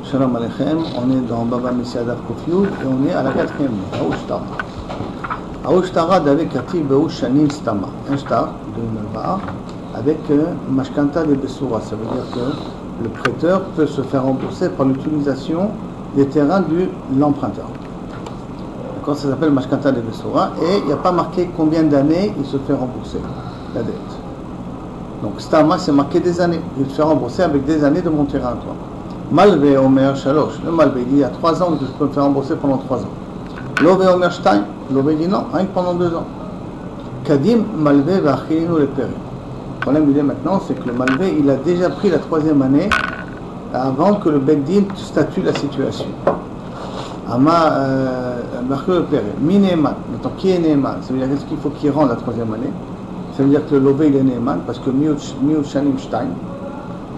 Shalom Aleichem, on est dans Baba Messia Daf Kofiou et on est à la 4e ligne, Aoush Tara. Aoush Tara d'avec Kativ Beouch Shanin Stama, un shtar de Melba avec Mashkanta de Bessoura. Ça veut dire que le prêteur peut se faire rembourser par l'utilisation des terrains de l'emprunteur. D'accord, ça s'appelle Mashkanta de Bessoura et il n'y a pas marqué combien d'années il se fait rembourser la dette. Donc Stama c'est marqué des années, il se fait rembourser avec des années de mon terrain à toi. Malvé Omer Shalosh, le Malvé dit il y a 3 ans que je peux me faire rembourser pendant 3 ans. Lové Omer Shtaim, Lové dit non, rien que pendant 2 ans. Kadim Malvé va achilinu le péri. Le problème il est maintenant, c'est que le Malvé il a déjà pris la 3e année avant que le Beddin statue la situation. Ama Marqué le péri. Mi Neeman, maintenant qui est Neeman? Ça veut dire qu'est-ce qu'il faut qu'il rende la 3e année? Ça veut dire que le Lové il est Neeman parce que Miut Shanim Shtaim,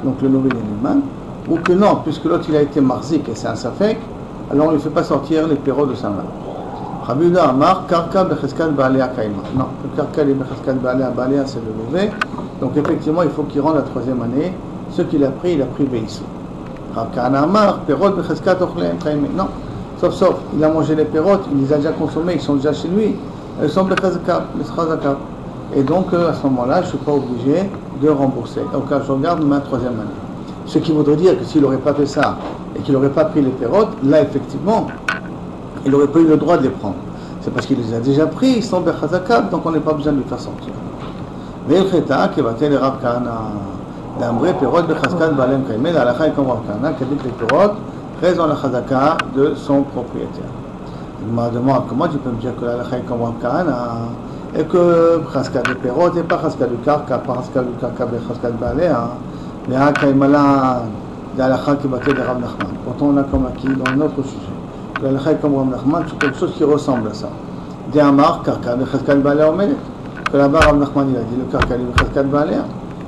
donc le Lové il est Neeman. Ou que non, puisque l'autre il a été marzik et c'est un safek, alors on ne lui fait pas sortir les pérots de sa main. Rabbi Yehuda Amar, Karka Becheskat Baalea Kaima. Non, le Karka et Becheskat Baalea, Baalea c'est le levé. Donc effectivement, il faut qu'il rende la 3e année. Ce qu'il a pris Beisou. Rav Kahana Amar, Perot Becheskat Ochleem Kaima. Non, sauf, il a mangé les pérots, il les a déjà consommés, ils sont déjà chez lui. Elles sont Becheskat, et donc à ce moment-là, je ne suis pas obligé de rembourser. Donc je regarde ma 3e année. Ce qui voudrait dire que s'il n'aurait pas fait ça et qu'il n'aurait pas pris les pérotes, là effectivement, il n'aurait pas eu le droit de les prendre. C'est parce qu'il les a déjà pris, ils sont bechazakab, donc on n'a pas besoin de les faire sortir. Mais il cheta qui va télé Rav Kahana d'ambré pérotes bechazakab balem kaimel à la chaï comme Rav Kahana qui a dit que les pérotes restent dans la chazaka de son propriétaire. Il m'a demandé comment tu peux me dire que la chaï comme Rav Kahana et que chazaka de pérotes et pas chazaka de karka, pas chazaka de karka bechazakab balem. Pourtant on a comme acquis dans un autre sujet l'alakha comme Rav Nachman c'est quelque chose qui ressemble à ça. D'Amar Karka Bechazkat Baalea Omelet, que là-bas Rav Nachman il a dit le Karka Bechazkat Baalea.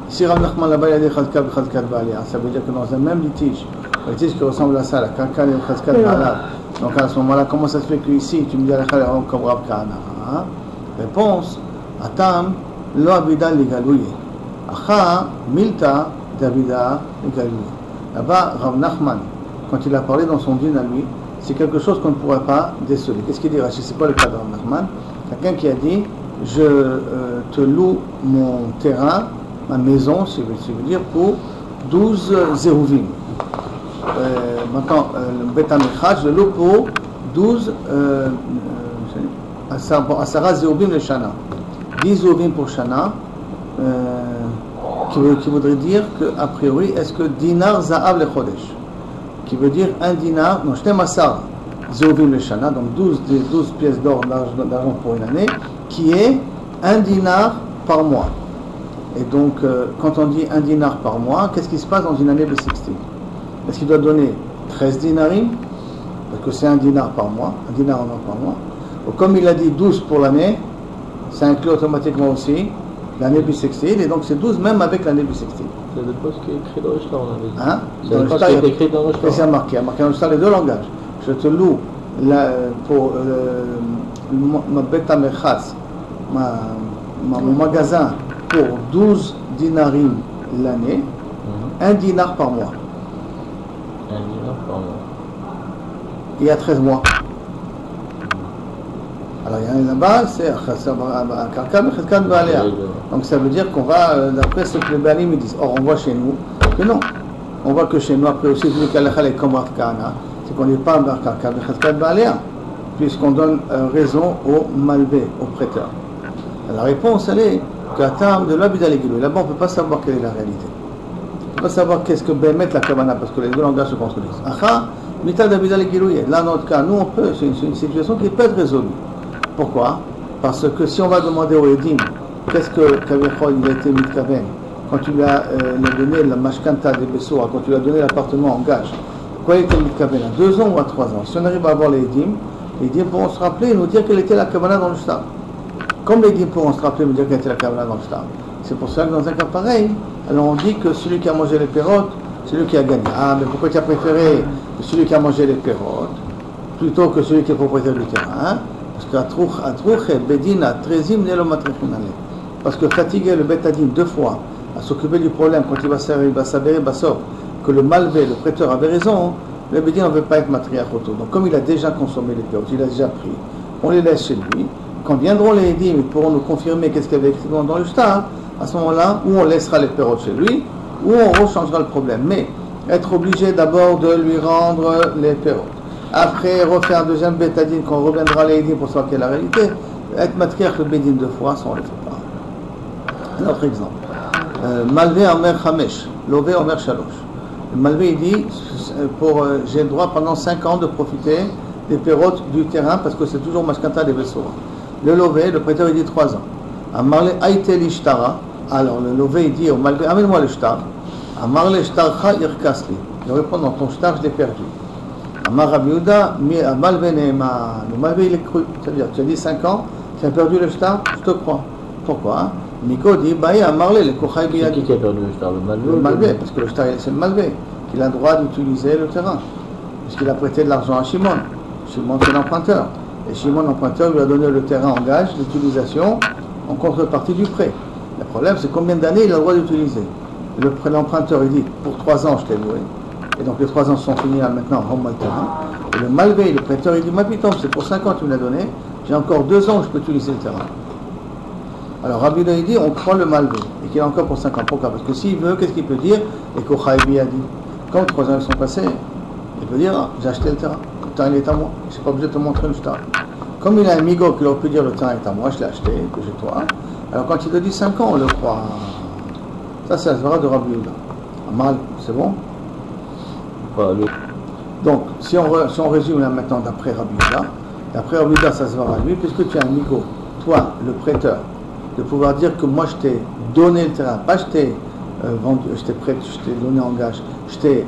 Si Rav Nachman là-bas il a dit Bechazkat Baalea, ça veut dire que dans un même litige, un litige qui ressemble à ça, la Karka Bechazkat Baalea, donc à ce moment-là comment ça se fait qu'ici tu me dis l'alakha comme Rav Kahana? Réponse Atam Lo Abida Ligalouye Acha Milta Davida et Galilée. Là-bas, Rav Nachman, quand il a parlé dans son dîne à lui, c'est quelque chose qu'on ne pourrait pas déceler. Qu'est-ce qu'il dit? C'est quoi le cas de Rav Nachman? Quelqu'un qui a dit je te loue mon terrain, ma maison, si je veux dire, pour 12 zérouvim. Maintenant, le Bet HaMikdash, je le loue pour 12 Asara zérouvim le Shana. 10 zérouvim pour Shana. Qui voudrait dire que, a priori, est-ce que dinar za'av le chodesh, qui veut dire un dinar, non, j'étais masar, zéovim le shana, donc 12 pièces d'or d'argent pour une année, qui est un dinar par mois. Et donc, quand on dit un dinar par mois, qu'est-ce qui se passe dans une année de 60? Est-ce qu'il doit donner 13 dinarim, parce que c'est un dinar par mois, un dinar en or par mois, ou comme il a dit 12 pour l'année, ça inclut automatiquement aussi l'année bissextile, et donc c'est 12 même avec l'année bissextile. C'est le poste qui est écrit dans le shtar, on avait dit. Hein? C'est le poste qui est écrit dans le shtar. Et c'est marqué dans le shtar les deux langages. Je te loue pour ma beta mechas, mon magasin pour 12 dinarim l'année, un dinar par mois. Un dinar par mois. Il y a 13 mois. Alors il y en a là-bas, c'est Karka Bechazkat Baalea. Donc ça veut dire qu'on va, d'après ce que les Baalim disent. Or on voit chez nous que non. On voit que chez nous, après aussi, vu qu'Alakha est comme Rav Kahana, c'est qu'on n'est pas Karka Bechazkat Baalea, puisqu'on donne raison au malvé, au prêteur. La réponse, elle est qu'à terme de l'Abida Legilou, là-bas on ne peut pas savoir quelle est la réalité. On ne peut pas savoir qu'est-ce que Bémet la Kavana, parce que les deux langages se contredisent. Acha, Mita d'Abida Legilou, là dans notre cas, nous on peut, c'est une situation qui peut être résolue. Pourquoi? Parce que si on va demander au Edim, qu'est-ce que Kavechol il a été mitkaven quand tu lui as donné la mashkanta des Bessoura, quand tu lui as donné l'appartement en gage, quoi il était mitkaven à 2 ans ou à 3 ans? Si on arrive à avoir les Edim pourront se rappeler et nous dire quelle était la kavana dans le shtar. Comme les Edim pourront se rappeler et nous dire quelle était la kavana dans le shtar. C'est pour ça que dans un cas pareil, alors on dit que celui qui a mangé les pérotes, c'est lui qui a gagné. Ah, mais pourquoi tu as préféré celui qui a mangé les pérotes plutôt que celui qui est propriétaire du terrain? Parce que fatiguer le Betadin 2 fois à s'occuper du problème quand il va s'avérer que le malvé, le prêteur avait raison, le Bédine ne veut pas être matriarche autour. Donc comme il a déjà consommé les pérotes, il a déjà pris, on les laisse chez lui. Quand viendront les édimes, ils pourront nous confirmer qu'est-ce qu'il y avait écrit dans le shtar. À ce moment-là, ou on laissera les pérotes chez lui, ou on rechangera le problème. Mais être obligé d'abord de lui rendre les pérotes. Après, refaire un deuxième bétadine, quand on reviendra les édimes pour savoir quelle est la réalité, être matriarche le bédine 2 fois, ça on ne le fait pas. Un autre exemple. Malvé Omer Hamesh, Lové Omer Shalosh. Le Malvé il dit j'ai le droit pendant 5 ans de profiter des pérotes du terrain parce que c'est toujours Mashkanta des vaisseaux. Le Lové, le prêteur il dit 3 ans. Amarle Aïtel Ishtara, alors le Lové il dit au Malvé amène-moi le shtar. Amarle Shtarcha Irkasli. Il répond dans ton shtar je l'ai perdu. Amar Rabbi Yehuda, Malvé Neema. Le Malvé il est cru. C'est-à-dire tu as dit 5 ans, tu as perdu le shtar, je te crois. Pourquoi? Miko dit, à Marley, le Kochaï Biyadi. Qui a perdu le shtar? Le Malvé? Le Malvé, parce que le shtar c'est le Malvé, qu'il a le droit d'utiliser le terrain. Puisqu'il a prêté de l'argent à Shimon. Shimon c'est l'emprunteur. Et Shimon, l'emprunteur, lui a donné le terrain en gage d'utilisation en contrepartie du prêt. Le problème, c'est combien d'années il a le droit d'utiliser. L'emprunteur, il dit, pour 3 ans, je t'ai loué. Et donc les 3 ans sont finis là maintenant, rends-moi le terrain. Et le Malvé, le prêteur, il dit, ma piton, c'est pour 5 ans que tu me l'as donné, j'ai encore 2 ans où je peux utiliser le terrain. Alors Rabbi Yehuda il dit on prend le Malvé et qu'il a encore pour 5 ans. Pourquoi? Parce que s'il veut, qu'est-ce qu'il peut dire? Et qu'Ochaïbi a dit quand 3 ans ils sont passés, il peut dire j'ai acheté le terrain, le terrain il est à moi, je ne suis pas obligé de te montrer le shtar. Comme il a un migo qui aurait pu dire le terrain est à moi, je l'ai acheté, que j'ai toi. Alors quand il te dit 5 ans, on le croit. Ça c'est la svara de Rabbi Yehuda. Amal, c'est bon? Donc si on résume là maintenant d'après Rabbi Yehuda, ça se verra lui, puisque tu as un migo, toi le prêteur, de pouvoir dire que moi je t'ai donné le terrain, pas je t'ai vendu, je t'ai donné en gage, je t'ai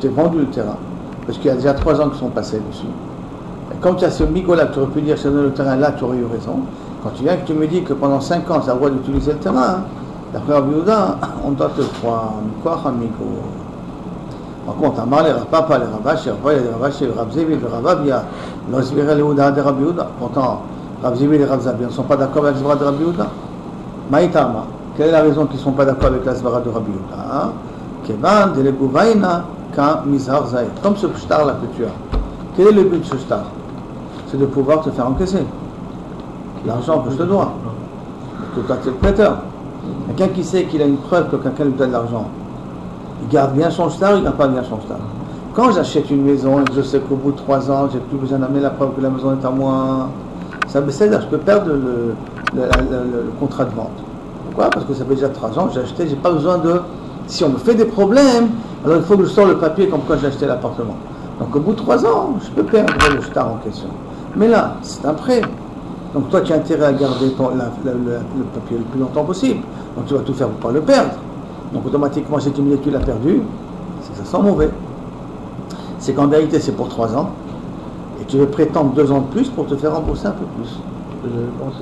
vendu le terrain, parce qu'il y a déjà 3 ans qui sont passés dessus. Et comme tu as ce migo-là, tu aurais pu dire je t'ai donné le terrain, là tu aurais eu raison. Quand tu viens que tu me dis que pendant 5 ans tu as le droit d'utiliser le terrain, d'après Rabbi Yehuda, on doit te croire, amigo. Par contre, Amar les Papa, les Ravash, les Rav Zevi, les Ravabia, l'Osvira les Ouda de Rabbi Yehuda. Pourtant, Rav Zevi et les Rav Zabia ne sont pas d'accord avec la svara de Rabbi Yehuda. Maïtama, quelle est la raison qu'ils ne sont pas d'accord avec la svara de Rabbi Yehuda? Kevan de l'Egouvaïna ka Mizhar Zaï. Comme ce shtar là que tu as. Quel est le but de ce shtar? C'est de pouvoir te faire encaisser l'argent que je te dois. Que toi tu es le prêteur. Quelqu'un qui sait qu'il a une preuve que quelqu'un lui donne de l'argent, il garde bien son shtar, il ne garde pas bien son shtar. Quand j'achète une maison et que je sais qu'au bout de 3 ans, j'ai plus besoin d'amener la preuve que la maison est à moi, ça me cède, je peux perdre le contrat de vente. Pourquoi? Parce que ça fait déjà 3 ans que j'ai acheté, j'ai pas besoin de... Si on me fait des problèmes, alors il faut que je sorte le papier comme quoi j'ai acheté l'appartement. Donc au bout de 3 ans, je peux perdre le shtar en question. Mais là, c'est un prêt. Donc toi, tu as intérêt à garder le papier le plus longtemps possible. Donc tu vas tout faire pour ne pas le perdre. Donc automatiquement, si tu me dis que tu l'as perdu, c'est que ça sent mauvais. C'est qu'en vérité, c'est pour 3 ans. Et tu veux prétendre 2 ans de plus pour te faire rembourser un peu plus. Je pense.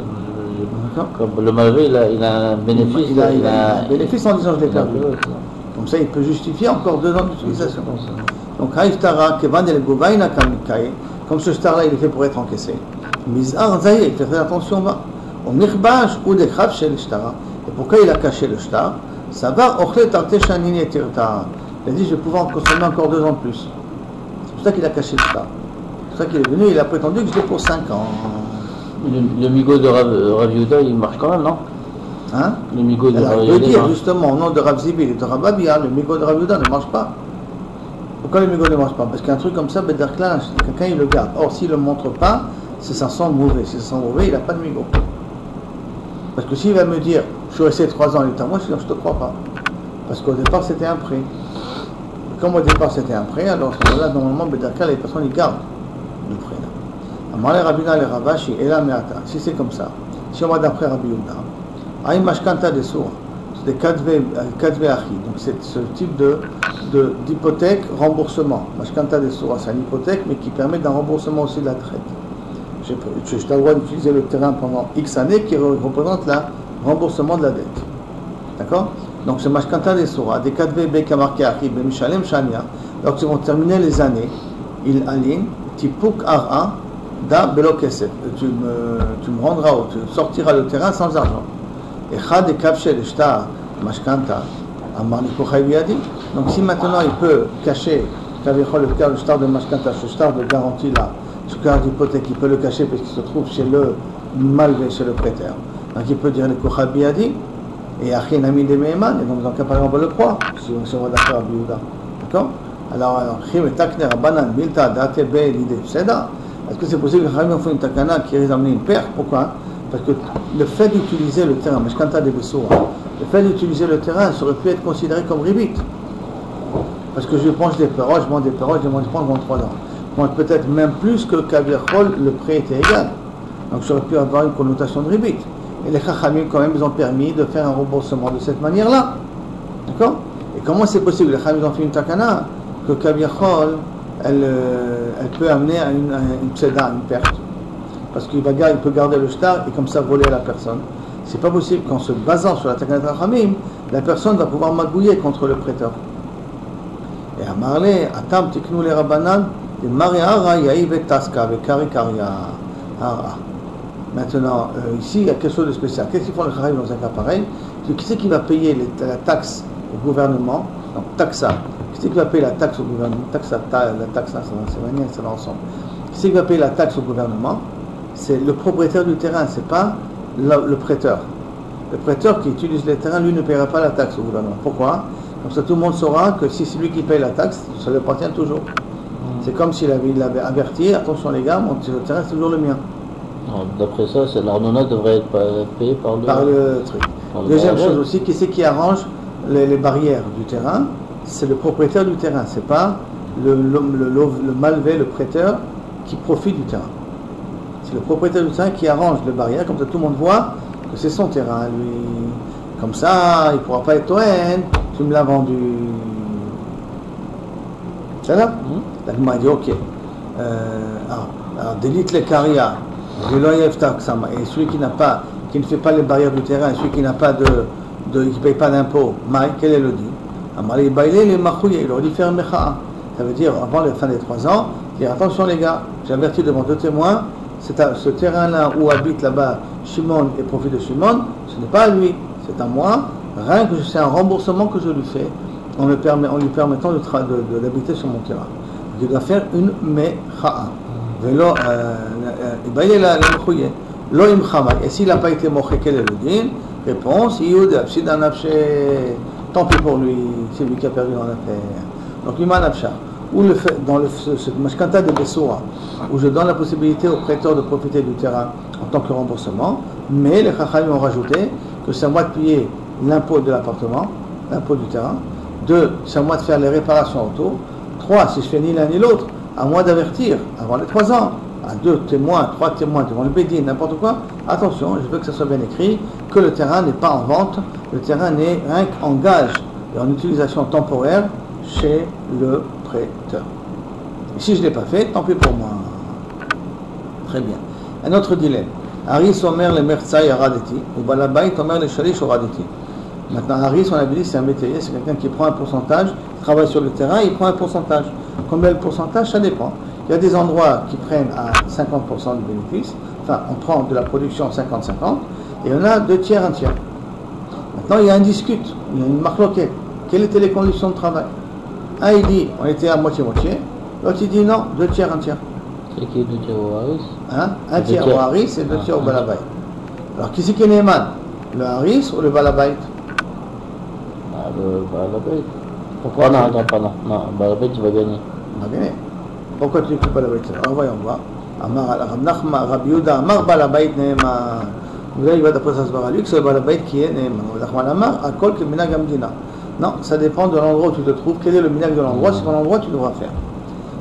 Comme le Malvé, il a un bénéfice. Il a un bénéfice en disant je l'ai perdu. Comme ça, il peut justifier encore 2 ans d'utilisation. Donc, comme ce star-là, il est fait pour être encaissé. Mizar Zaïe, il fait très attention. On mirbash ou des crabes chez le shtar. Et pourquoi il a caché le shtar? Ça va, il a dit je vais pouvoir en consommer encore 2 ans de plus. C'est pour ça qu'il a caché le shtar. C'est pour ça qu'il est venu, il a prétendu que j'étais pour 5 ans. Le migo de Rav Yehuda, il marche quand même, non? Hein? Le migo de Rav Yehuda. Il peut dire marche. justement au nom de Rav Zibi et de Rav Abia, le migo de Rav Yehuda ne marche pas. Pourquoi le migo ne marche pas? Parce qu'un truc comme ça, quelqu'un il le garde. Or, s'il ne le montre pas, c'est ça sent mauvais. Si ça sent mauvais, il n'a pas de migo. Parce que s'il va me dire, je suis resté 3 ans, il est à moi, je ne te crois pas. Parce qu'au départ, c'était un prêt. Et comme au départ, c'était un prêt, alors là, normalement, les personnes, ils gardent le prêt. Amale Rabina le Ravashi, et là, si c'est comme ça, si on va d'après Rabbi Yehuda, Aïm Mashkanta de Sour, c'est des Kadve Achi, donc c'est ce type d'hypothèque remboursement. Mashkanta de Sour, c'est une hypothèque, mais qui permet d'un remboursement aussi de la traite. Je t'ai le droit d'utiliser le terrain pendant X années qui représente le remboursement de la dette. D'accord? Donc ce Mashkanta des Soura, des 4VB qui a marqué Achib, Mishalem Shania, donc ils vont terminer les années, il aligne, Tipuk Ara, Da Belo Kesef, tu me rendras, tu sortiras le terrain sans argent. Et Chad et Kavshel et Shtar, Mashkanta, Amar Nikochai Biadi. Donc si maintenant il peut cacher Kavichol, le shtar de Mashkanta, ce shtar de garantie là, ce shtar d'hypothèque, il peut le cacher parce qu'il se trouve chez le malvé, chez le prêteur. Donc il peut dire le Kochabi a dit, et Achin Ami de Meheman, et donc dans le cas par exemple on le croit, si on va d'accord à Biouda. D'accord? Alors, Chim et Takner, Banan, Bilta, Date, Be, l'idée, Seda. Est-ce que c'est possible que Chachamim font une takana qui risque d'amener une perte? Pourquoi? Parce que le fait d'utiliser le terrain, Meshkanta de Bessoura, le fait d'utiliser le terrain, ça aurait pu être considéré comme ribit. Parce que je mange des perroches, je mange des perroches, je mange 3 ans. Je mange peut-être même plus que Kavirchol, le prêt était égal. Donc ça aurait pu avoir une connotation de ribit. Et les Chachamim, quand même, ils ont permis de faire un remboursement de cette manière-là. D'accord? Et comment c'est possible? Les Chachamim ont fait une takana que Kavirchol, elle peut amener à une pseda, une perte. Parce qu'il peut garder le shtar et comme ça voler à la personne. C'est pas possible qu'en se basant sur la takana Chachamim, la personne va pouvoir magouiller contre le prêteur. Et à Marley, Atam Tiknou les Rabbanan, et Mariara Yaïve Taska avec Karikaria. Maintenant, ici, il y a quelque chose de spécial. Qu'est-ce qu'ils font les Chachamim dans un cas pareil? Qui c'est qui va payer la taxe au gouvernement? Donc, taxa. Qui c'est qui va payer la taxe au gouvernement? La taxe, c'est l'ensemble. Qui c'est qui va payer la taxe au gouvernement? C'est le propriétaire du terrain, c'est pas le prêteur. Le prêteur qui utilise les terrains, lui, ne paiera pas la taxe au gouvernement. Pourquoi? Comme ça, tout le monde saura que si c'est lui qui paye la taxe, ça lui appartient toujours. C'est comme s'il avait averti, attention les gars, le terrain, c'est toujours le mien. D'après ça, l'arnona devrait être payée par le truc. Deuxième chose aussi, qui c'est qui arrange les barrières du terrain? C'est le propriétaire du terrain, c'est pas le malvé, le prêteur qui profite du terrain. C'est le propriétaire du terrain qui arrange les barrières, comme ça tout le monde voit que c'est son terrain, lui. Comme ça, il ne pourra pas être Toen, tu me l'as vendu. C'est là? La Gemara dit ok. Alors, délite les caria, et celui qui ne fait pas les barrières du terrain, celui qui n'a pas qui ne paye pas d'impôt, Maï, quel est le dit? Il aurait dû faire un mecha. Ça veut dire, avant la fin des 3 ans, dire attention les gars, j'ai averti devant 2 témoins, ce terrain-là où habite là-bas Shimon et profite de Shimon, ce n'est pas à lui, c'est à moi. Rien que c'est un remboursement que je lui fais en lui permettant d'habiter sur mon terrain. Il doit faire une mecha. Et s'il n'a pas été moché, quel est le din? Réponse, tant pis pour lui, c'est lui qui a perdu dans l'affaire. Donc l'Iman Abshar, ou le fait, dans ce Mashkanta de Bessoura, où je donne la possibilité au prêteur de profiter du terrain en tant que remboursement, mais les Chachamim ont rajouté que c'est à moi de payer l'impôt de l'appartement, l'impôt du terrain. 2, c'est à moi de faire les réparations autour. 3, si je fais ni l'un ni l'autre, à moi d'avertir avant les 3 ans, à 2 témoins, 3 témoins devant le bédine, n'importe quoi, attention, je veux que ça soit bien écrit, que le terrain n'est pas en vente, le terrain n'est rien qu'en gage et en utilisation temporaire chez le prêteur. Et si je ne l'ai pas fait, tant pis pour moi. Très bien. Un autre dilemme. Haris Omer le Mertsaï Aradeti, ou Balabait Omer le Shalish Aradeti. Maintenant, Haris, on avait dit, c'est un métayer, c'est quelqu'un qui prend un pourcentage, travaille sur le terrain, il prend un pourcentage. Combien le pourcentage? Ça dépend. Il y a des endroits qui prennent à 50% du bénéfice, enfin, on prend de la production 50-50, et on a 2 tiers, 1 tiers. Maintenant, il y a un discute, il y a une marloquette. Quelles étaient les conditions de travail? Un, il dit, on était à moitié-moitié. L'autre, il dit non, 2 tiers, 1 tiers. C'est qui 2 tiers au Haris? Hein? 1 tiers au Haris et 2 tiers au Balabait. Alors, qui c'est qui est Neyman? Le Haris ou le Balabait? Le Balabait. Pourquoi? Non, attends, non, Balabait, tu vas gagner. On va gagner. Pourquoi tu n'écoutes pas Balabait? Alors, voyons voir. Amar al-Nachma, Rabbi Yehuda, Amar Balabait Neyman. Vous allez voir d'après ça se voir à lui que c'est le Balabait qui est Neyman. Amar, Akol ke minag amdina. Non, ça dépend de l'endroit où tu te trouves. Quel est le minag de l'endroit? C'est ton endroit, tu devras faire.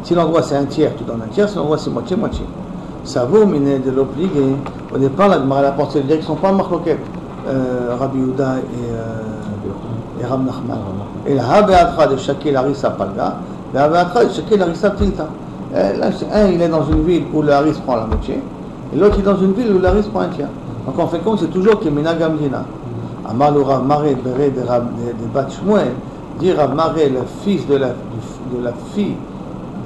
Si l'endroit c'est 1 tiers, tu donnes 1 tiers. Si l'endroit c'est moitié-moitié. Ça vaut miné de l'obligé. Au départ, la Gemara a pensé qu'ils ne sont pas en marloquette. Rabbi Yehuda et Rab Nachman. Et la Habeatra de Shakil Harissa Palga, la Habeatra de Shakil Harissa Tilta. Un, il est dans une ville où le Haris prend la moitié, et l'autre, il est dans une ville où le Haris prend 1 tiers. Donc en fin de compte, c'est toujours Kemina Gamdina. Amar le Rav Maré de Bat Shmuel, dit Rav Maré, le fils de la fille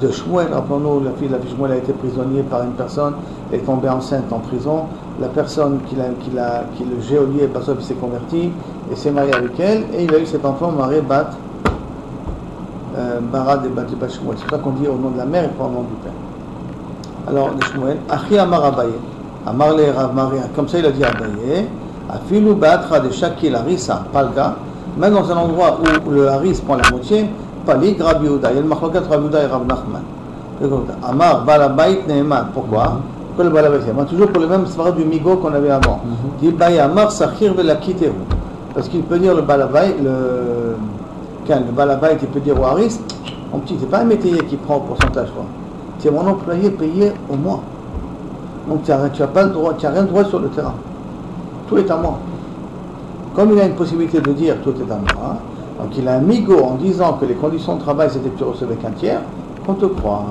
de Shmuel, rappelons-nous, la fille de Shmuel a été prisonnière par une personne, elle est tombée enceinte en prison. La personne qui le géolier, il s'est converti et s'est marié avec elle, et il a eu cet enfant, Maré Bat Barad et Bat Shmuel. C'est pour ça qu'on dit au nom de la mère et pas au nom du père. Alors, de Shmuel, Achi Amar Abaye, Amar le Rav Maria, comme ça il a dit Abaye, Afilu Batra de Shakil Harissa, Palga, même dans un endroit où le Haris prend la moitié, Palik Rabbi Yehuda, il y a le Machlokat Rabbi Yehuda et Rav Nachman. Amar Balabait Neeman, pourquoi? Pourquoi le Balabait? Toujours pour le même svara du Migo qu'on avait avant. Dit Baye Amar Sachir Velakiteru. Parce qu'il peut dire le Balabait, le Balabait, il peut dire au Haris, mon petit, c'est pas un métayer qui prend au pourcentage, quoi. C'est mon employé payé au mois. Donc tu n'as pas le droit, tu n'as rien de droit sur le terrain. Tout est à moi. Comme il a une possibilité de dire tout est à moi, donc il a un migo en disant que les conditions de travail c'était que tu recevais qu'un tiers, qu'on te croit.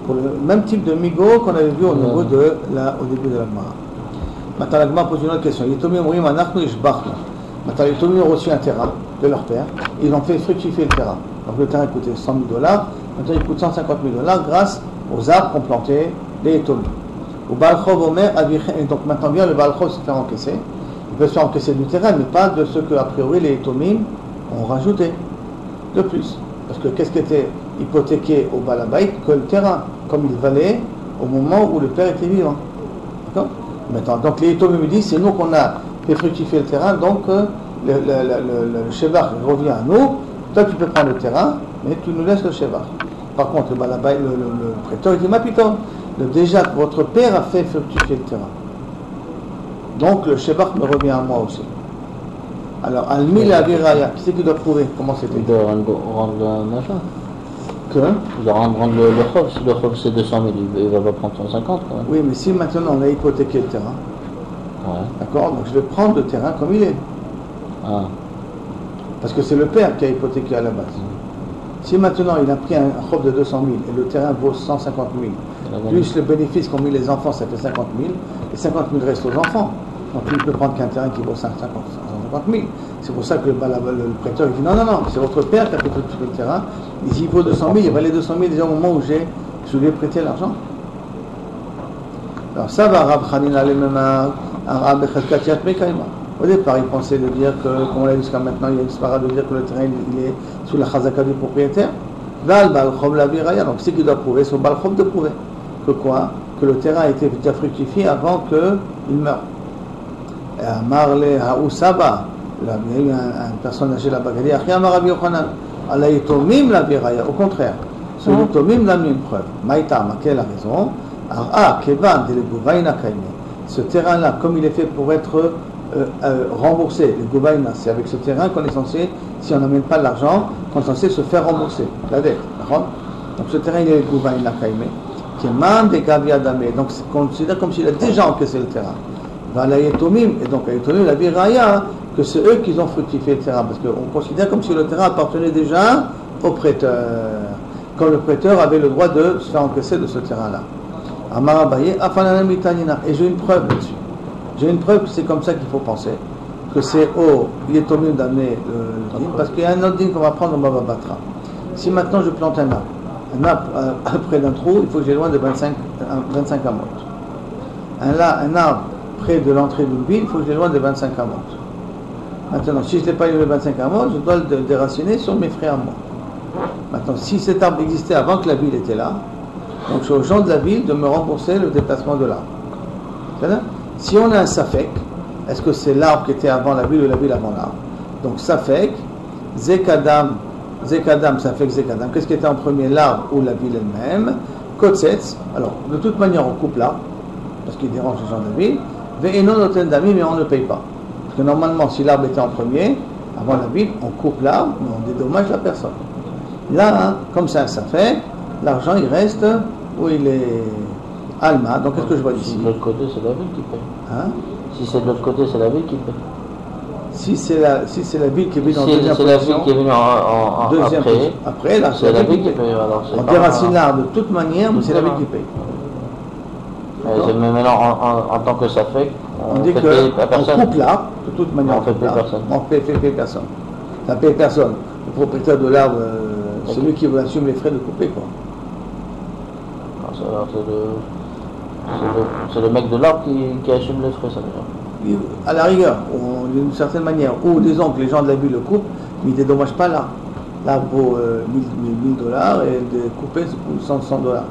Pour le même type de migo qu'on avait vu au niveau au début de la Gemara. Maintenant la Gemara pose une autre question. Maintenant les Yitomi ont reçu un terrain de leur père, ils ont fait fructifier le terrain. Donc le terrain coûtait $100 000, maintenant il coûte $150 000 grâce aux arbres qu'ont plantés les Yitomi. Et donc maintenant bien le Baal Chov se fait encaisser. Il peut se faire encaisser du terrain, mais pas de ce que a priori les Yitomim ont rajouté de plus. Parce que qu'est-ce qui était hypothéqué au Balabait que le terrain, comme il valait au moment où le père était vivant. D'accord? Maintenant, donc les Yitomim me disent, c'est nous qu'on a fait fructifier le terrain, donc le Shevach revient à nous. Toi tu peux prendre le terrain, mais tu nous laisses le Shevach. Par contre, le Balabait, le prêteur, il dit, ma putain, déjà votre père a fait fructifier le terrain. Donc le Shevach me revient à moi aussi. Alors, Almi la Viraya, qui c'est qui doit prouver? Comment c'était? Il doit rendre le machin. Que? Il doit rendre le Chov. Si le Chov c'est 200 000, il va pas prendre 150 quand même. Oui, mais si maintenant on a hypothéqué le terrain, ouais. D'accord? Donc je vais prendre le terrain comme il est. Ah. Parce que c'est le père qui a hypothéqué à la base. Si maintenant il a pris un Chov de 200 000 et le terrain vaut 150 000, plus le bénéfice qu'ont mis les enfants, ça fait 50 000, et 50 000 restent aux enfants. Donc il peut prendre qu'un terrain qui vaut 150 000. C'est pour ça que le prêteur il dit non, c'est votre père qui a fait tout le terrain. Il dit il vaut 200 000, il valait 200 000 déjà au moment où je lui ai prêté l'argent. Alors ça va, Rab Hanina le même Rab Chazkatiat Mekaima. Au départ, il pensait de dire que, comme on l'a dit jusqu'à maintenant, il y a une svara de dire que le terrain il est sous la chazaka du propriétaire. Là, le Baal Chov la viraya, donc c'est qu'il doit prouver, c'est au Baal Chov de prouver. Que quoi? Que le terrain a été déjà fructifié avant qu'il meure. Et à Marle Haousaba, il y a eu une personne âgée là-bas qui a dit Achia Marabi Yochanan, Allah Yitomim la viraya. Au contraire, ce Yitomim n'a mis une preuve. Maïta, quelle a raison? Kevan de l'Egouvaïna Kaime. Ce terrain-là, comme il est fait pour être remboursé, le Gouvaïna, c'est avec ce terrain qu'on est censé, si on n'amène pas l'argent, qu'on est censé se faire rembourser la dette. D'accord? Donc ce terrain, il est le Gouvaïna Kaime. Donc c'est considéré comme s'il a déjà encaissé le terrain. Et donc à Yitomim, la viraya, que c'est eux qui ont fructifié le terrain, parce qu'on considère comme si le terrain appartenait déjà au prêteur, comme le prêteur avait le droit de se faire encaisser de ce terrain-là. Amarabaye, Afananam Itanina, et j'ai une preuve là-dessus. J'ai une preuve que c'est comme ça qu'il faut penser, que c'est au Yitomim d'amener le din, parce qu'il y a un autre din qu'on va prendre au Baba Batra. Si maintenant je plante un arbre près d'un trou, il faut que j'ai loin de 25 amot. Un arbre près de l'entrée d'une ville, il faut que j'ai loin de 25 amot. Maintenant, si je n'ai pas eu les 25 amot, je dois le déraciner sur mes frais à moi. Maintenant, si cet arbre existait avant que la ville était là, donc c'est aux gens de la ville de me rembourser le déplacement de l'arbre. C'est-à-dire, si on a un safek, est-ce que c'est l'arbre qui était avant la ville ou la ville avant l'arbre? Donc safek, zekadam, safek, zekadam. Qu'est-ce qui était en premier, l'arbre ou la ville elle-même? Kotsetz. Alors, de toute manière, on coupe l'arbre, parce qu'il dérange les gens de la ville. Ve'enon noten dami, mais on ne paye pas. Parce que normalement, si l'arbre était en premier, avant la ville, on coupe l'arbre, mais on dédommage la personne. Là, hein, comme ça fait, l'argent il reste où il est Alma. Donc qu'est-ce que je vois ici? Si de l'autre côté, c'est la ville qui paye. Hein? Si c'est de l'autre côté, c'est la ville qui paye. Si c'est la ville qui est venue en deuxième position. C'est la ville qui est venue en deuxième position. Après, là, c'est la ville qui paye. Alors, on déracine l'arbre de toute manière, mais c'est la ville qui paye. Mais maintenant, en tant que ça fait, on dit qu'on coupe l'arbre, de toute manière, on fait payer personne. On fait payer personne. Ça paye personne. Le propriétaire de l'arbre, c'est lui qui assume les frais de couper, quoi. C'est le mec de l'arbre qui assume les frais, ça veut dire. À la rigueur, d'une certaine manière, ou disons que les gens de la ville le coupent, mais ils ne dédommagent pas l'arbre. l'arbre vaut 1000 dollars et de couper ça coûte 100 dollars.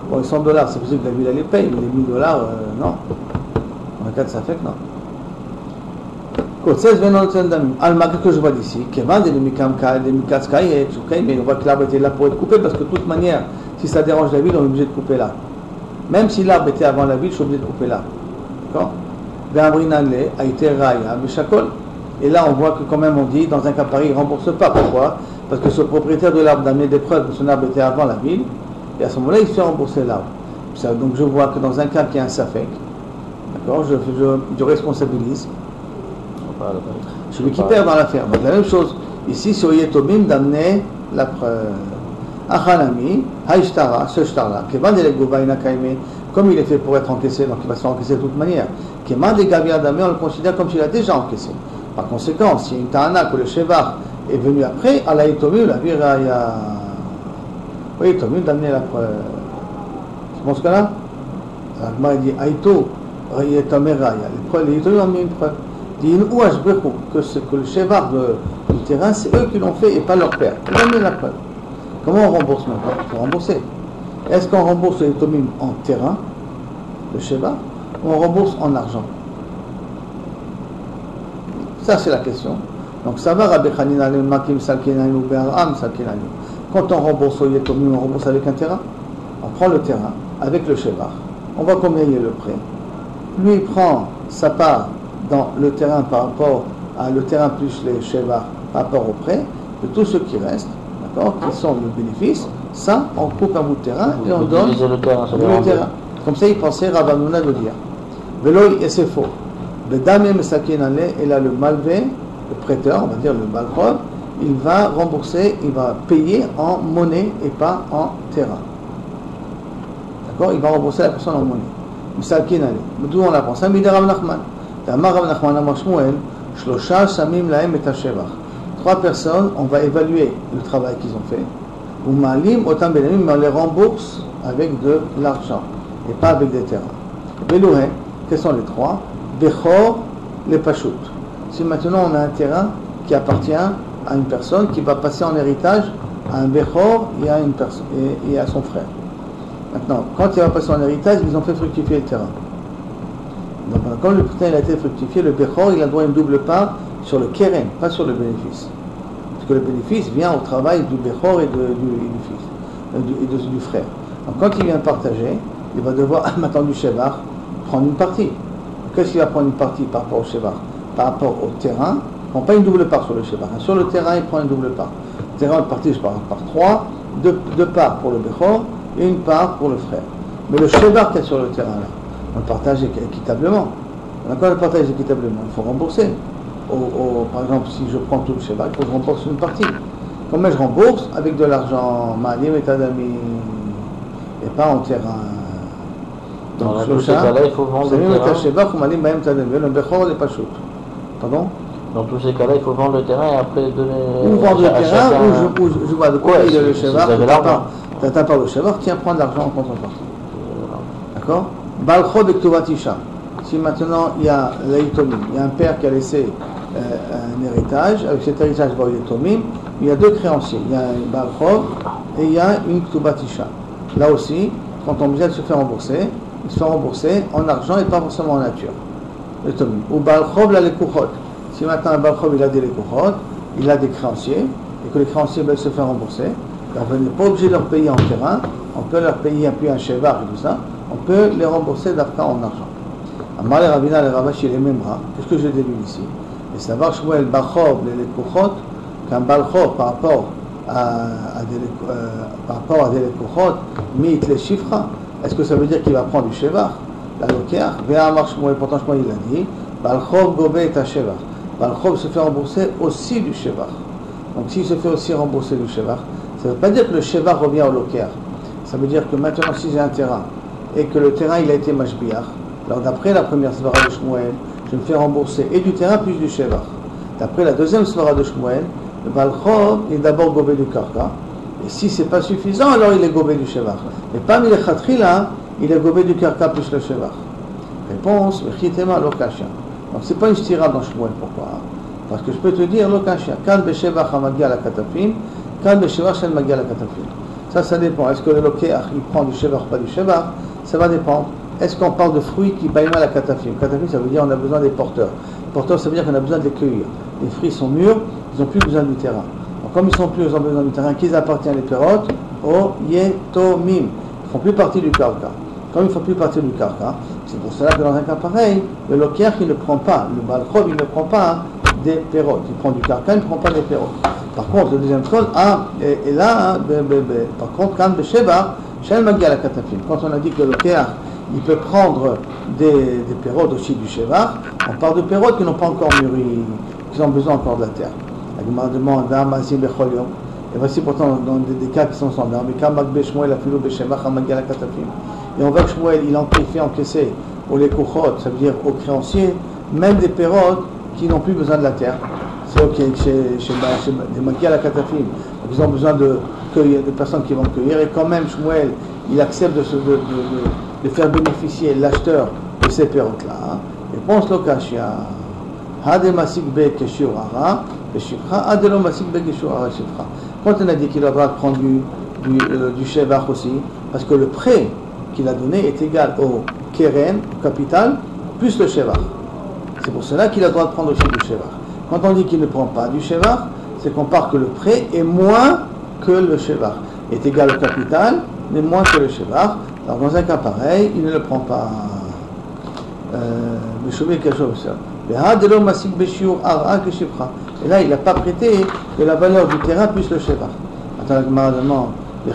Bon, les 100 dollars, c'est possible que la ville elle les paye, mais les 1000 dollars, non. Dans le cas de ça fait que non. Alma, qu'est-ce que je vois d'ici? Mais on voit que l'arbre était là pour être coupé parce que de toute manière, si ça dérange la ville, on est obligé de couper l'arbre. Même si l'arbre était avant la ville, je suis obligé de couper l'arbre. D'accord? Et là, on voit que quand même on dit, dans un cas pareil, il ne rembourse pas. Pourquoi? Parce que ce propriétaire de l'arbre a amené des preuves que son arbre était avant la ville, et à ce moment-là, il fait rembourser l'arbre. Donc je vois que dans un cas qui est un safek, d'accord, je responsabilise celui qui perd dans l'affaire. Donc la même chose, ici, sur Yetomim, d'amener la preuve. Achanami, Haïshtara, ce shtar-là, comme il est fait pour être encaissé, donc il va se faire encaisser de toute manière. Keman de Gavir Damé, on le considère comme s'il a déjà encaissé. Par conséquent, s'il y a une ta'ana que le Shevar est venu après, à la Yetomim, la viraya. Oui, Yetomim d'amener la preuve. Tu penses que là? Agmar dit Aïto, Yetomera, les Yetomim ont mis une preuve. Dit que le Shevar du terrain, c'est eux qui l'ont fait et pas leur père. Ils ont mis la preuve. Comment on rembourse maintenant? Il faut rembourser. Est-ce qu'on rembourse les Yetomim en terrain, le Shevar, ou on rembourse en argent? Ça, c'est la question. Donc, ça va, Rabbi Hanina, le Makim Salkinani ou Be'aram Salkinani. Quand on rembourse au Yetomim, on rembourse avec un terrain. On prend le terrain avec le Shevar. On voit combien il est le prêt. Lui, il prend sa part dans le terrain par rapport à le terrain plus les Shevar par rapport au prêt, de tout ce qui reste, d'accord, qui sont le bénéfice. Ça, on coupe un bout de terrain et on donne le terrain. Comme ça, il pensait Rabbanuna de dire. Veloï, et c'est faux. Le Damé Mesakinale, et là le malvé, le prêteur, on va dire le Balchov, il va rembourser, il va payer en monnaie et pas en terrain. D'accord? Il va rembourser la personne en monnaie. Mesakinale. D'où on apprend ça? Midé Rav Nachman. Tamar Rav Nachman Amar Shmuel, Shlosha Samim Lahem et Hashevach. 3 personnes, on va évaluer le travail qu'ils ont fait. Ou Malim, Otam Benamim, mais on les rembourse avec de l'argent et pas avec des terrains. Belouhe, quels sont les 3? Bechor, les Pachout. Si maintenant on a un terrain qui appartient à une personne qui va passer en héritage à un Bechor et à une personne et à son frère. Maintenant, quand il va passer en héritage, ils ont fait fructifier le terrain. Donc, quand le terrain a été fructifié, le Bechor, il a droit à une double part sur le Keren, pas sur le bénéfice. Parce que le bénéfice vient au travail du Bechor et du frère. Donc, quand il vient partager, il va devoir, maintenant du Shevar, prendre une partie. Qu'est-ce qu'il va prendre une partie par rapport au Shevar? Par rapport au terrain, il ne prend pas une double part sur le Shevar. Sur le terrain, il prend une double part. Le terrain est parti par 3, 2 parts pour le Bechor et une part pour le frère. Mais le Shevar qui est sur le terrain, là, on le partage équitablement. Quand on le partage équitablement, il faut rembourser. Par exemple, si je prends tout le Shevar, il faut que je rembourse une partie. Comment je rembourse? Avec de l'argent, Ma'alim et Tadami, et pas en terrain. Donc, dans tous ces cas-là, il faut vendre le terrain. Pardon? Dans tous ces cas-là, il faut vendre le terrain et après donner. Ou vendre le terrain, ou je vois de quoi il est le Shevar. Tu n'as pas le Shevar, tiens, prends de l'argent en contrepartie. D'accord? Balchod et Ktuvatisha. Si maintenant il y a l'Aïtomim, il y a un père qui a laissé un héritage, avec cet héritage il va au Ytomim, il y a 2 créanciers, il y a un Balchod et il y a une Ktuvatisha. Là aussi, quand on vient de se faire rembourser, il se fait rembourser en argent et pas forcément en nature. Ou Balchov la Lekuchot. Si maintenant un Balchov il a des Lekuchot, il a des créanciers, et que les créanciers veulent se faire rembourser, on n'est pas obligé de leur payer en terrain, on peut leur payer un peu un Shevar et tout ça, on peut les rembourser d'argent en argent. Amar le Ravina, le Ravash, il est même bras. Qu'est-ce que je déduis ici? Et savoir Shmuel Balchov les Lekuchot, qu'un Balchov par rapport à des Lekuchot, mit les chiffres. Est-ce que ça veut dire qu'il va prendre du Shevar? La Lokeach, Ve'amar Shmuel, pourtant Shmuel il a dit, Balchov gobé et Shevar. Balchov se fait rembourser aussi du Shevar. Donc s'il se fait aussi rembourser du Shevar, ça ne veut pas dire que le Shevar revient au Lokeach. Ça veut dire que maintenant, si j'ai un terrain, et que le terrain il a été Mashbiach, alors d'après la première svara de Shmuel, je me fais rembourser et du terrain plus du Shevar. D'après la deuxième svara de Shmuel, le Balchov est d'abord gobé du Karka. Et si ce n'est pas suffisant, alors il est gobé du Shevar. Mais parmi les Khatrila, il est gobé du Karka plus le Shevar. Réponse, Vechitema Lokasha. Donc ce n'est pas une stira dans Shmuel, pourquoi? Parce que je peux te dire, l'okashia, kan beshevach hamagia la katafim, kan beshevach shel magia la katafim. Ça dépend. Est-ce que le lokeach, il prend du shevach ou pas du shevach? Ça va dépendre. Est-ce qu'on parle de fruits qui baillent mal à katafim? Katafim, ça veut dire qu'on a besoin des porteurs. Porteurs, ça veut dire qu'on a besoin de les cueillir. Les fruits sont mûrs, ils n'ont plus besoin du terrain. Donc, comme ils ont besoin du terrain, qu'ils appartiennent les pérotes, au yetomim. Ils ne font plus partie du karka. Comme ils ne font plus partie du karka, c'est pour cela que dans un cas pareil, le lokeach, il ne prend pas, le balchov, il ne prend pas des pérotes. Il prend du karka, il ne prend pas des pérotes. Par contre, le deuxième col, et là, par contre, kan besheva, shel magia la katafim. Quand on a dit que le lokeach, il peut prendre des pérotes aussi du shevach, on parle de pérotes qui n'ont pas encore mûri, qui ont besoin encore de la terre. La Gemara demande, et voici pourtant dans des cas qui sont standards, mais quand Makbe Shmuel a filou beshevach magia la katafim. Et on voit que Shmuel, il fait encaisser aux lékouchot, ça veut dire aux créanciers, même des pérotes qui n'ont plus besoin de la terre. C'est ok, chez des magia la katafim. Donc ils ont besoin de cueillir, de personnes qui vont cueillir, et quand même Shmuel, il accepte de faire bénéficier l'acheteur de ces pérotes-là. Réponse lokashia. Hade masik be keshur ara, beshivcha, hade lo masik be keshur ara, shivcha. Quand on a dit qu'il a le droit de prendre du shevach aussi, parce que le prêt qu'il a donné est égal au keren, au capital, plus le shevach. C'est pour cela qu'il a le droit de prendre aussi du shevach. Quand on dit qu'il ne prend pas du shevach, c'est qu'on part que le prêt est moins que le shevach. Est égal au capital, mais moins que le shevach. Alors dans un cas pareil, il ne le prend pas. Et là, il n'a pas prêté que la valeur du terrain plus le shevach. Attends, la Gemara demande, le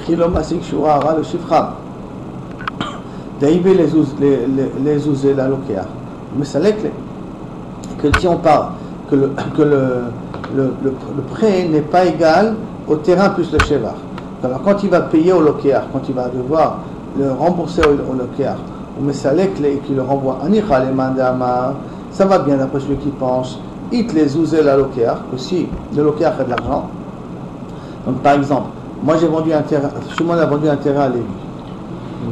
shifra. Daïbe les ouzé la lokéa. Mais ça l'est que si on parle que le prêt n'est pas égal au terrain plus le shevach. Alors quand il va payer au lokéa, quand il va devoir le rembourser au lokéa, ou mesalek et qu'il le renvoie anicha les mandama, ça va bien d'après celui qui pense. It les ouzé la lokéa, que si le lokéa a de l'argent. Donc par exemple, moi j'ai vendu un terrain, Shimon a vendu un terrain à Lévi.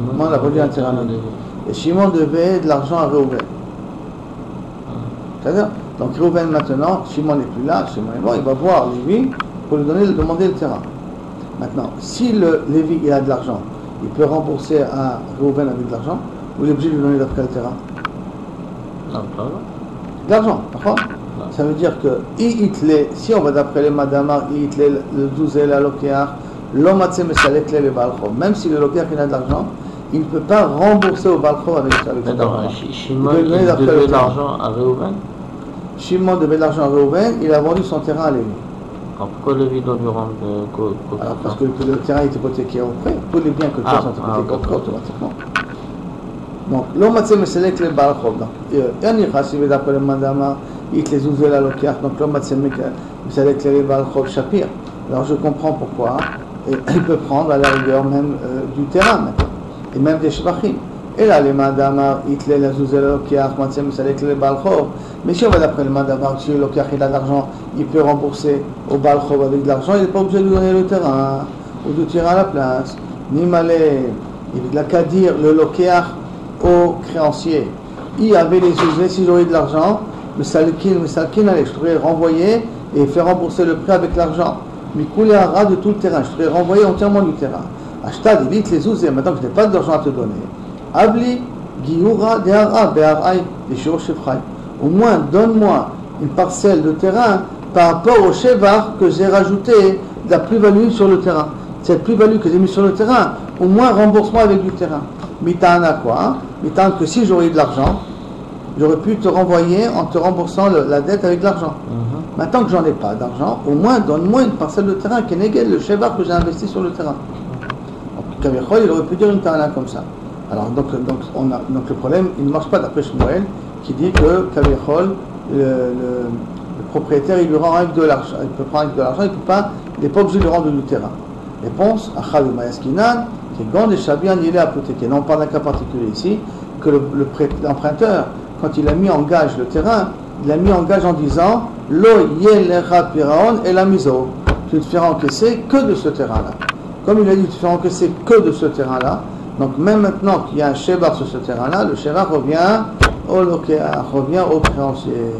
Shimon a vendu un terrain à Lévi. Et Shimon devait de l'argent à Réhouven. C'est-à-dire, donc Réhouven maintenant, Shimon n'est plus là, Shimon est mort, il va voir Lévi pour lui demander le terrain. Maintenant, si Lévi il a de l'argent, il peut rembourser à Réhouven avec de l'argent, ou il est obligé de lui donner d'après le terrain? Non, pas de l'argent, d'accord? Ça veut dire que si on va d'après les madamar, le douzel la lokéach, l'omatse mesalek le balchov, même si le lokéach il a de l'argent, il ne peut pas rembourser au balchov avec ça. Shimon devait de l'argent à Réhouven. Shimon devait de l'argent à Réhouven, il a vendu son terrain à Lévi. Alors pourquoi Lévi doit lui rendre alors parce que le terrain était hypothéqué auprès, tous les biens que tu as sont hypothéqués automatiquement. Donc, l'omatse mesalek le balchov. Donc, yannicha, si vous d'après le madamar, il les ouvre la lokéach, donc l'omatse mesalek le balchov shapir. Alors je comprends pourquoi. Et il peut prendre à la rigueur même du terrain maintenant, et même des shvachim. Et là, les madamar, itle la zouzel lokéach, matzem salek le balchov. Mais si on va d'après le madamar, si le lokéach il a de l'argent, il peut rembourser au balchov avec de l'argent, il n'est pas obligé de lui donner le terrain, ou de tirer à la place. Ni malé, il n'a qu'à dire le lokéach au créancier. Il avait les zouzel, s'il aurait de l'argent, mais salkin allait, je pourrais renvoyer et faire rembourser le prêt avec l'argent. Mikoulé hara de tout le terrain, je pourrais renvoyer entièrement du terrain. Achetad, évite les ouzés, maintenant que je n'ai pas d'argent à te donner. Abli, Gioura, de hara, be'arai, des shur shevchai. Au moins, donne-moi une parcelle de terrain par rapport au shevar que j'ai rajouté de la plus-value sur le terrain. Cette plus-value que j'ai mise sur le terrain, au moins rembourse-moi avec du terrain. Mitana quoi? Mitana que si j'aurais eu de l'argent, j'aurais pu te renvoyer en te remboursant la dette avec de l'argent. Maintenant que j'en ai pas d'argent, au moins donne-moi une parcelle de terrain qui est égale le shevar que j'ai investi sur le terrain. Donc Kavichol, il aurait pu dire une tana comme ça. Alors donc le problème, il ne marche pas d'après Shmuel qui dit que Kavichol, le propriétaire, il lui rend avec de l'argent. Il peut prendre avec de l'argent, il n'est pas obligé de lui rendre du terrain. Réponse, Achal Mayaskinan, qui est Gand et Shabian, il est apothéqué. Non, on parle d'un cas particulier ici, que l'emprunteur, quand il a mis en gage le terrain, il a mis en gage en disant Lo yelecha piraon et la miso. Tu ne te feras encaisser que de ce terrain-là. Comme il a dit, tu te feras encaisser que de ce terrain-là. Donc même maintenant qu'il y a un shevar sur ce terrain-là, le shevar revient au lokéach, revient au créancier.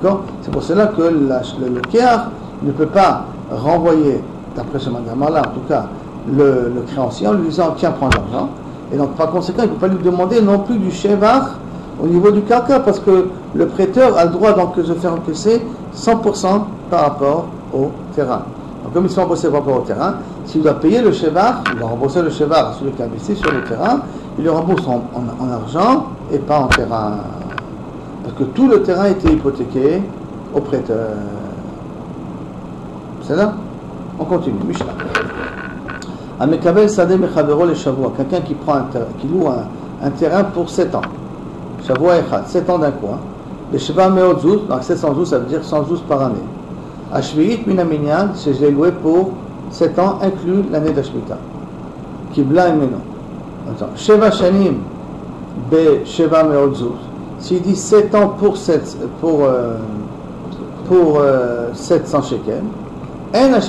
D'accord? C'est pour cela que le Kéar ne peut pas renvoyer, d'après ce mandament-là en tout cas, le créancier en lui disant tiens, prends l'argent. Et donc par conséquent, il ne peut pas lui demander non plus du Shevach au niveau du Karka, parce que le prêteur a le droit donc de faire encaisser 100% par rapport au terrain. Donc comme il se fait rembourser par rapport au terrain, s'il doit payer le Shevach, il doit rembourser le Shevach sur le qui a investi sur le terrain, il le rembourse en argent et pas en terrain. Parce que tout le terrain était hypothéqué au prêteur. C'est là? On continue. Mishnah. Amekabel Sadeh Mechavero le Shavua. Quelqu'un qui loue un terrain pour 7 ans. Shavua Echad, 7 ans d'un coup. Le Sheva Meodzuz, donc 712, ça veut dire 112 par année. Ashviit Minaminyan, c'est je l'ai loué pour 7 ans, inclus l'année d'Ashmita. Kibla Emeno. Sheva Shanim Be Sheva Meodzuz. S'il dit 7 ans pour 700 shekels, le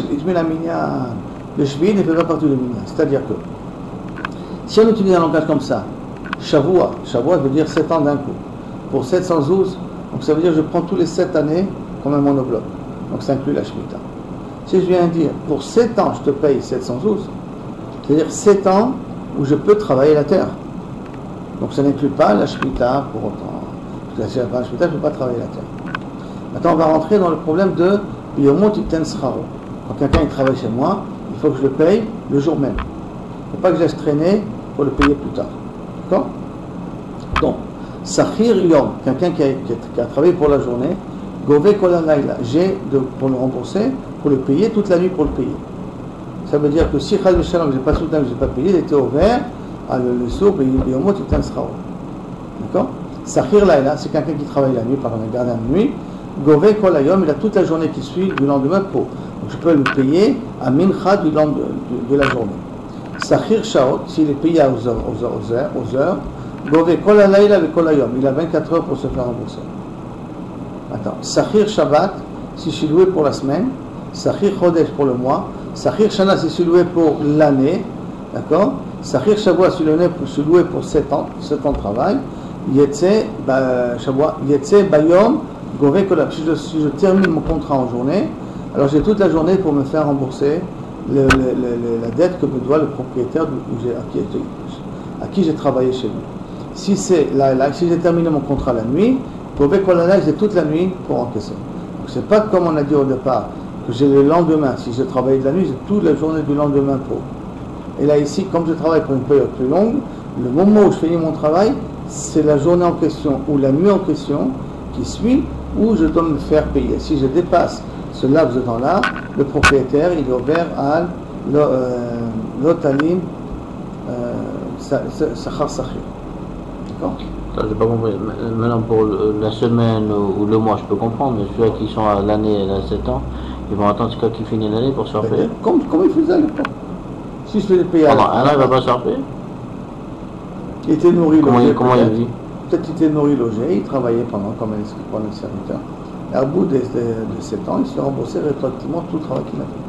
shvi'i ne fait pas partie du minyan. C'est-à-dire que si on utilise un langage comme ça, Shavua veut dire 7 ans d'un coup, pour 712, donc ça veut dire que je prends tous les 7 années comme un monobloc. Donc ça inclut la Shemitah. Si je viens dire pour 7 ans je te paye 712, c'est-à-dire 7 ans où je peux travailler la terre. Donc ça n'inclut pas la Shemitah pour autant. Parce que la Shemitah, je ne peux pas travailler la terre. Maintenant on va rentrer dans le problème de Yomot Iten Sraro. Quand quelqu'un il travaille chez moi, il faut que je le paye le jour même. Il ne faut pas que je laisse traîner pour le payer plus tard. D'accord? Donc, Sahir Yom, quelqu'un qui a travaillé pour la journée, Gove Kolanaïla, j'ai pour le rembourser, pour le payer toute la nuit pour le payer. Ça veut dire que si Khal Shalom, je n'ai pas soutenu, je n'ai pas payé, il était ouvert à le sourd, Yomot Iten Sraro. D'accord? Sahir Laïla, c'est quelqu'un qui travaille la nuit, par exemple, garde la nuit. Gove Kolayom, il a toute la journée qui suit du lendemain pour. Donc je peux le payer à Mincha de la journée. Sahir Shaot, s'il est payé aux heures, Gove Kolalayla ve Kolayom, il a 24 heures pour se faire rembourser. Attends, Sahir Shabbat, si je suis loué pour la semaine, Sahir Chodesh pour le mois, Sahir Shana, si je suis loué pour l'année, d'accord? Sahir Shavua, si je suis loué pour 7 ans de travail, Yetse Bayom, Gove Kolayom, si je termine mon contrat en journée, alors j'ai toute la journée pour me faire rembourser la dette que me doit le propriétaire à qui j'ai travaillé chez lui. Si j'ai terminé mon contrat la nuit, pour Bekolana, j'ai toute la nuit pour encaisser. Donc c'est pas comme on a dit au départ, que j'ai le lendemain. Si je travaille de la nuit, j'ai toute la journée du lendemain pour. Et là ici, comme je travaille pour une période plus longue, le moment où je finis mon travail, c'est la journée en question ou la nuit en question qui suit, où je dois me faire payer. Si je dépasse ce laps de temps-là, le propriétaire, il est ouvert à l'otalim sachar sachir. D'accord? J'ai pas compris. Maintenant, pour la semaine ou le mois, je peux comprendre, mais ceux qui sont à l'année, à 7 ans, ils vont attendre jusqu'à qu'ils finissent l'année pour se faire payer. Comme ils faisaient à l'époque. Si je faisais payer à l'époque. Un an, il ne va pas se faire payer. Il était nourri, logé. Comment il vit? Peut-être qu'il était nourri, logé, il travaillait pendant le serviteur. Et au bout de 7 ans, il s'est remboursé rétroactivement tout le travail qu'il a fait.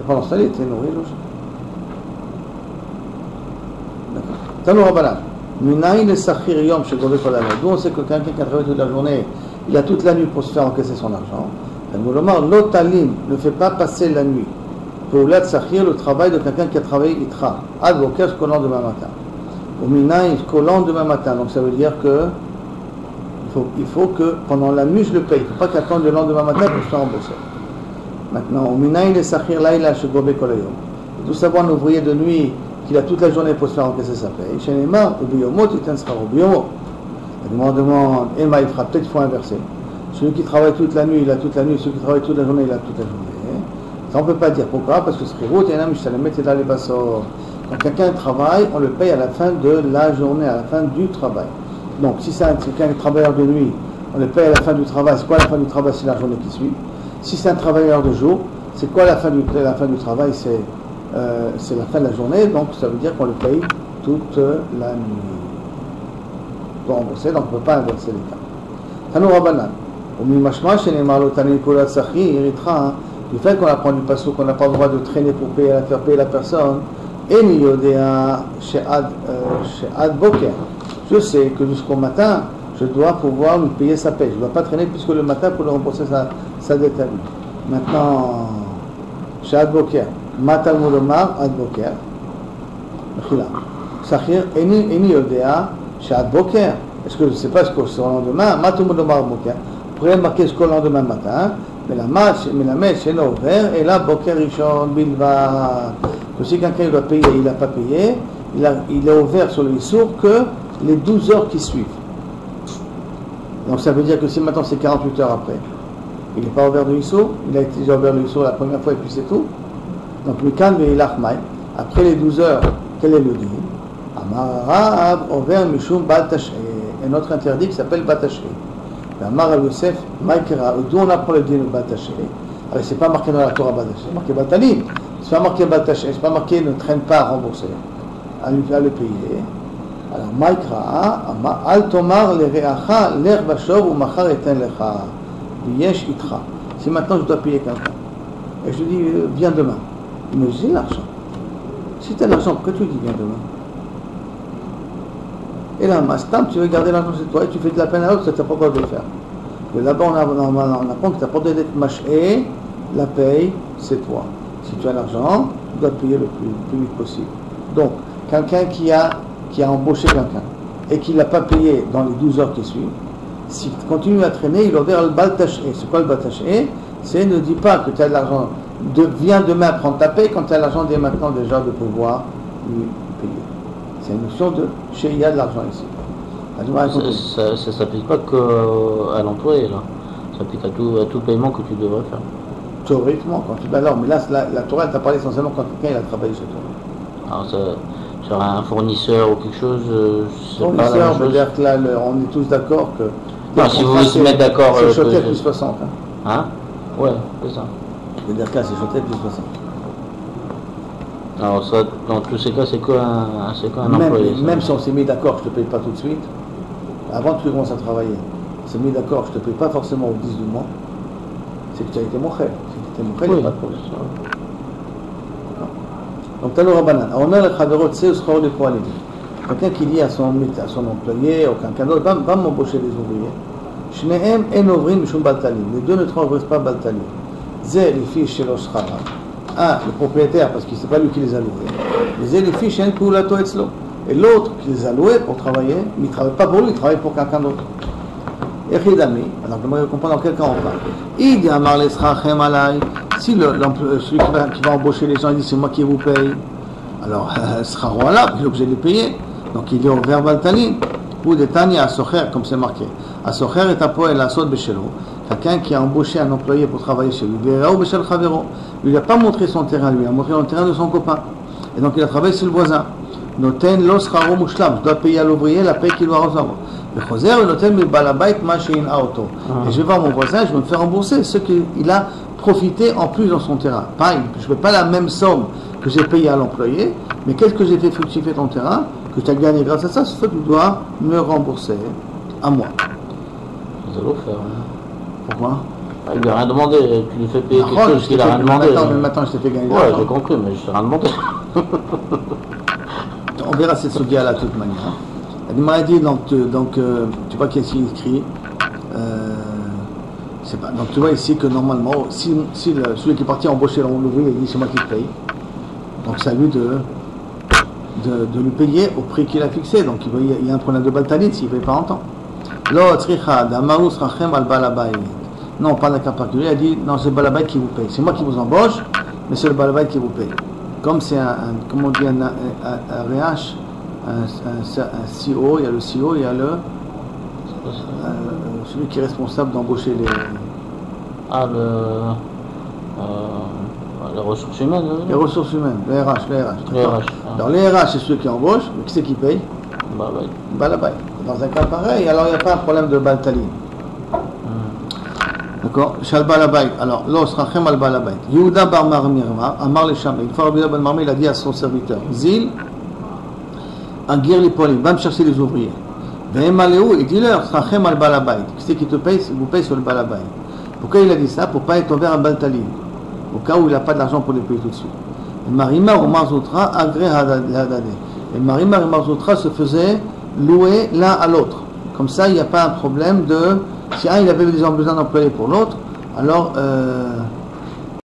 Et pendant ce temps, il était nourri, logé. D'accord. Tano Rabbanan. Minaï le Sachir Yom chez Gove Kolana. D'où on sait que quelqu'un qui a travaillé toute la journée, il a toute la nuit pour se faire encaisser son argent. L'otalim ne fait pas passer la nuit. Pour l'ad Sachir, le travail de quelqu'un qui a travaillé Itra. Ad Boker jusqu'au lendemain matin. Au Minaï jusqu'au lendemain matin. Donc ça veut dire que il faut que pendant la nuit je le paye. Il ne faut pas qu'attendre le lendemain matin pour se faire rembourser. Maintenant, au Minaï le Sachir Laïla chez Gove Kolayom. Tout savoir un ouvrier de nuit qu'il a toute la journée pour se faire encaisser sa paye. Chez les mains, au biomot, il t'en sera au biomot. La demande, Emma, il fera peut-être, il faut inverser. Celui qui travaille toute la nuit, il a toute la nuit. Celui qui travaille toute la journée, il a toute la journée. Ça, on ne peut pas dire. Pourquoi? Parce que ce qui route, il y en a, je mettre dans les bassors. Quand quelqu'un travaille, on le paye à la fin de la journée, à la fin du travail. Donc, si c'est quelqu'un qui est travailleur de nuit, on le paye à la fin du travail. C'est quoi la fin du travail? C'est la journée qui suit. Si c'est un travailleur de jour, c'est quoi la fin du travail? C'est la fin de la journée, donc ça veut dire qu'on le paye toute la nuit. Pour rembourser, donc on ne peut pas inverser les cas. Tano Rabbanan. Au Mimashma, chez les Marlotani Kolat Sachi, Iritra, du fait qu'on apprend du passo, qu'on n'a pas le droit de traîner pour faire payer la personne, et Niyodea chez Ad Boker. Je sais que jusqu'au matin, je dois pouvoir lui payer sa paye. Je ne dois pas traîner plus que le matin pour lui rembourser sa dette à lui. Maintenant, chez Adboker, Matal Moulomar, Adboker, Mechila. Sachir, Eni Yodea, chez Adboker. Est-ce que je ne sais pas ce que c'est le lendemain? Matal Moulomar, Adboker. Vous pourriez marquer ce que le lendemain matin, mais la mèche, c'est ouvert, et là, Boker Rishon, Bilva. Que si quelqu'un doit payer, il n'a pas payé, il est ouvert sur le Issour que les 12 heures qui suivent. Donc ça veut dire que si maintenant c'est 48 heures après, il n'est pas ouvert de Issour, il a été déjà ouvert de Issour la première fois et puis c'est tout. Donc le calme et l'achmaï, après les 12 heures, quel est le din? Amara ouvert Mishum Baltaché, un autre interdit qui s'appelle Baltaché. Amara Yosef, Maïkera, d'où on apprend le din de Baltaché. Alors c'est pas marqué dans la Torah Baltaché, c'est marqué Baltalim. C'est pas marqué Baltaché, c'est pas marqué ne traîne pas à rembourser, à le payer. Alors, Maïkra, Al Tomar le Reacha, l'air Bachor ou Machar eten lecha, Yesh itra. Si maintenant je dois payer quelqu'un, et je lui dis, viens demain, il me dit, j'ai l'argent. Si tu as l'argent, pourquoi tu lui dis, viens demain? Et là, Mastam, tu veux garder l'argent chez toi et tu fais de la peine à l'autre, ça ne t'a pas le droit de le faire. Mais là-bas, on apprend que tu n'as pas le droit d'être mâché, la paye, c'est toi. Si tu as l'argent, tu dois payer le plus vite possible. Donc, quelqu'un qui a embauché quelqu'un et qui ne l'a pas payé dans les 12 heures qui suivent, s'il continue à traîner, il a ouvert le baltaché. C'est quoi le baltaché? C'est ne dis pas que tu as de l'argent, viens demain prendre ta paye quand tu as l'argent dès maintenant déjà de pouvoir lui payer. C'est une notion de chez il y a de l'argent ici. Ça ne s'applique pas qu'à l'employé, là. Ça s'applique à tout paiement que tu devrais faire. Théoriquement, quand tu. Alors, mais là, la Torah t'a parlé essentiellement quand quelqu'un a travaillé chez toi. Alors, sur un fournisseur ou quelque chose, c'est fournisseur, pas la même chose. C'est-à-dire que là, on est tous d'accord que. Non, si vous voulez se mettre d'accord. C'est Chotet plus 60. Hein? Ouais, c'est ça. C'est-à-dire que là, c'est Chotet plus 60. Alors, ça, dans tous ces cas, c'est qu'un employé. Même si on s'est mis d'accord, je ne te paye pas tout de suite, avant que tu commences à travailler, on s'est mis d'accord, je ne te paye pas forcément au 10 du mois, c'est que tu as été mon frère. Si tu étais mon frère, il n'y a pas de problème. Donc, Tano Rabbanan, on a le Khaverot, c'est le Schor de Poalim. Quelqu'un qui dit à son employé, ou quelqu'un d'autre, va m'embaucher les ouvriers. Shnehem en ovrim mishum baltalim. Les deux ne transgressent pas baltalim. Zé les fiches chez l'Oshara. Un, le propriétaire, parce que c'est pas lui qui les a loués. Les fiches chez Poulato Etzlo. Et l'autre qui les a loués pour travailler, mais il ne travaille pas pour lui, il travaille pour quelqu'un d'autre. Echidami, alors j'aimerais comprendre dans quel cas on parle. Il dit à Marles Rachem Alay, si celui qui va embaucher les gens, il dit c'est moi qui vous paye, alors sera roi là, il est obligé de les payer. Donc il est au verbe Altaline, ou des Tani à Socher, comme c'est marqué. À Socher est à Poel, à Sod Béchelo. Quelqu'un qui a embauché un employé pour travailler chez lui, Véraou Béchel Chavero, lui n'a pas montré son terrain, lui a montré le terrain de son copain. Et donc il a travaillé chez le voisin. Noten los raro mushlam, je dois payer à l'ouvrier la paie qu'il doit recevoir. Le choser, noten mi balabait machin auto. Et je vais voir mon voisin, je vais me faire rembourser ce qu'il a profité en plus dans son terrain. Pareil, je ne fais pas la même somme que j'ai payé à l'employé, mais qu'est-ce que j'ai fait fructifier ton terrain, que tu as gagné grâce à ça, c'est ce que tu dois me rembourser à moi. Vous allez le faire. Pourquoi? Il lui a rien demandé, tu lui fais payer quelque chose qu'il a rien demandé. Maintenant, je t'ai fait gagner. Ouais, j'ai compris, mais je t'ai rien demandé. On verra cette sogia là de toute manière. Il m'a dit donc tu vois qu'est-ce qu'il écrit. C'est pas. Donc tu vois ici que normalement, si celui qui est parti embaucher l'ouvrier, il dit c'est moi qui le paye. Donc c'est à lui de lui payer au prix qu'il a fixé. Donc il y a un problème de baltaline s'il ne paye pas en temps. Non, pas d'un cas particulier. Il a dit non, c'est le balabait qui vous paye. C'est moi qui vous embauche, mais c'est le balabait qui vous paye. Comme c'est comment on dit, un RH, un CEO, il y a le CEO, il y a celui qui est responsable d'embaucher les. Ah, les ressources humaines. Les ressources humaines, les RH. Les RH. Alors les RH, c'est ceux qui embauchent, mais qui c'est qui paye? Balabay. Dans un cas pareil, alors il n'y a pas un problème de baltaline. D'accord? Shal balabay. Alors, l'os rachem al balabay. Yehuda bar Marmirma, Amar le Shamay. Une fois, Rabbi ben Marmé, il a dit à son serviteur, Zil, Agir les polim, va me chercher les ouvriers. Ve'emaléou, il dit leur, rachem al balabay. Qui c'est qui te paye? Vous paye sur le balabay. Pourquoi il a dit ça? Pour ne pas être envers un baltaline. Au cas où il n'a pas d'argent pour les payer tout de suite. Et Marimar ou Marzoutra, agré hadadé. Et Marimar et Marzoutra se faisaient louer l'un à l'autre. Comme ça, il n'y a pas un problème de... Si un, il avait besoin d'employés pour l'autre, alors